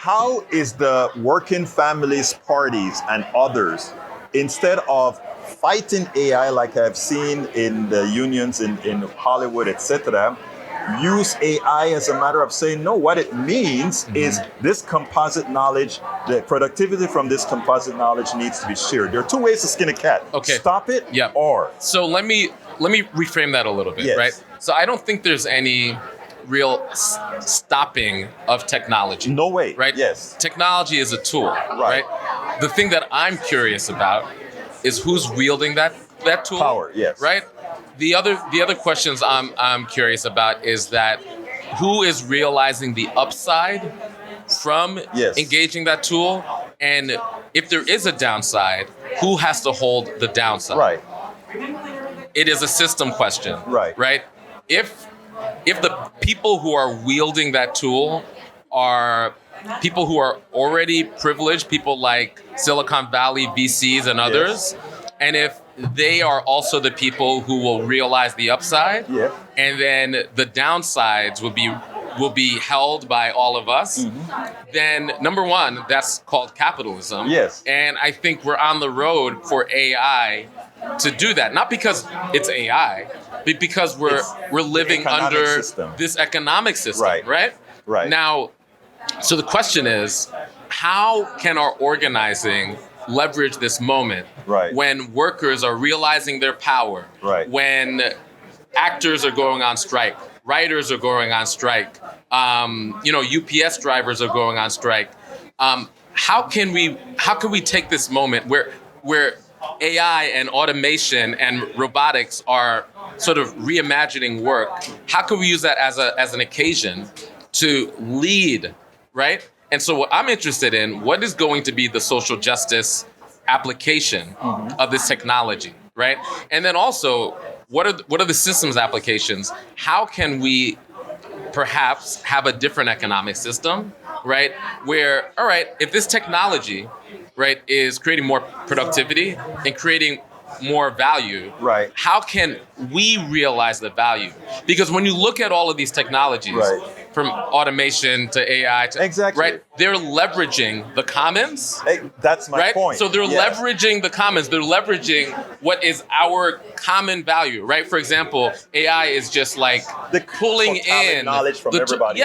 how is the working families parties and others, instead of fighting AI like I've seen in the unions in Hollywood, etc., use AI as a matter of saying, no, what it means is this composite knowledge, the productivity from this composite knowledge needs to be shared. There are two ways to skin a cat. Okay. Stop it Yep. or. So let me reframe that a little bit, Yes. right? So I don't think there's any real stopping of technology. No way. Right? Yes. Technology is a tool, Right. right? The thing that I'm curious about is who's wielding that tool. Power, yes. Right? The other questions I'm curious about is that who is realizing the upside from Yes. engaging that tool, and if there is a downside, who has to hold the downside? Right. It is a system question. Right. Right? If the people who are wielding that tool are people who are already privileged, people like Silicon Valley VCs and others, and if they are also the people who will realize the upside, and then the downsides will be held by all of us, then number one, that's called capitalism. Yes. And I think we're on the road for AI to do that. Not because it's AI, but because we're living under this economic system, right? Right. Now, so the question is, how can our organizing leverage this moment when workers are realizing their power, when actors are going on strike, writers are going on strike, UPS drivers are going on strike. How can we take this moment where AI and automation and robotics are sort of reimagining work? How can we use that as an occasion to lead, right? And so what I'm interested in, what is going to be the social justice application of this technology, right? And then also, what are the systems applications? How can we perhaps have a different economic system, right? Where, all right, if this technology, right, is creating more productivity and creating more value, how can we realize the value? Because when you look at all of these technologies, from automation to AI to they're leveraging the commons. That's my point. So they're leveraging the commons. They're leveraging what is our common value, right? For example, AI is just like pulling in knowledge from everybody.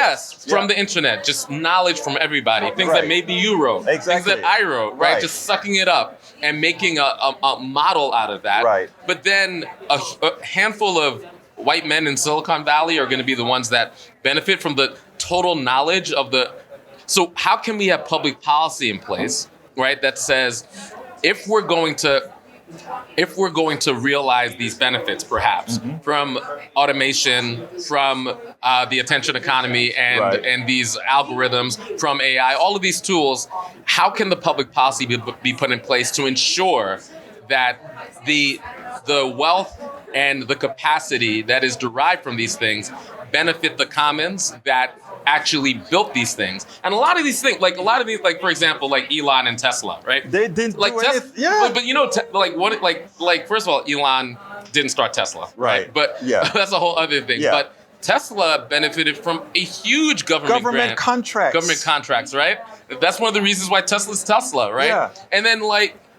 From the internet, just knowledge from everybody. Things that maybe you wrote, things that I wrote, right? Just sucking it up and making a model out of that. Right. But then a handful of white men in Silicon Valley are going to be the ones that benefit from the total knowledge of the. So how can we have public policy in place, right, that says if we're going to realize these benefits, perhaps from automation, from the attention economy, and these algorithms, from AI, all of these tools, how can the public policy be put in place to ensure that the wealth and the capacity that is derived from these things benefit the commons that actually built these things? And a lot of these things, like for example, like Elon and Tesla, right? They didn't like do Tesla, anything. but first of all, Elon didn't start Tesla, right? But that's a whole other thing. But Tesla benefited from a huge government contracts, right? That's one of the reasons why Tesla's Tesla, right? Yeah. And then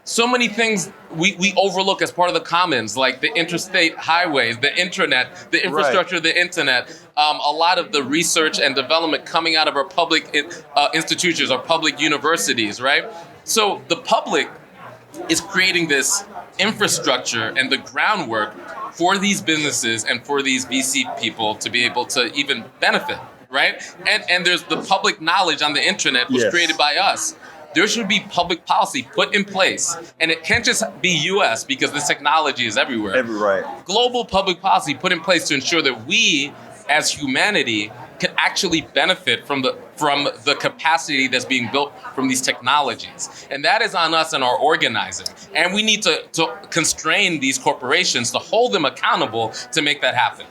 so many things we overlook as part of the commons, like the interstate highways, the intranet, the infrastructure of the internet, a lot of the research and development coming out of our public institutions, our public universities, right? So the public is creating this infrastructure and the groundwork for these businesses and for these VC people to be able to even benefit, right? And there's the public knowledge on the internet was created by us. There should be public policy put in place, and it can't just be U.S. because this technology is everywhere. Global public policy put in place to ensure that we, as humanity, can actually benefit from the capacity that's being built from these technologies. And that is on us and our organizing. And we need to constrain these corporations to hold them accountable to make that happen.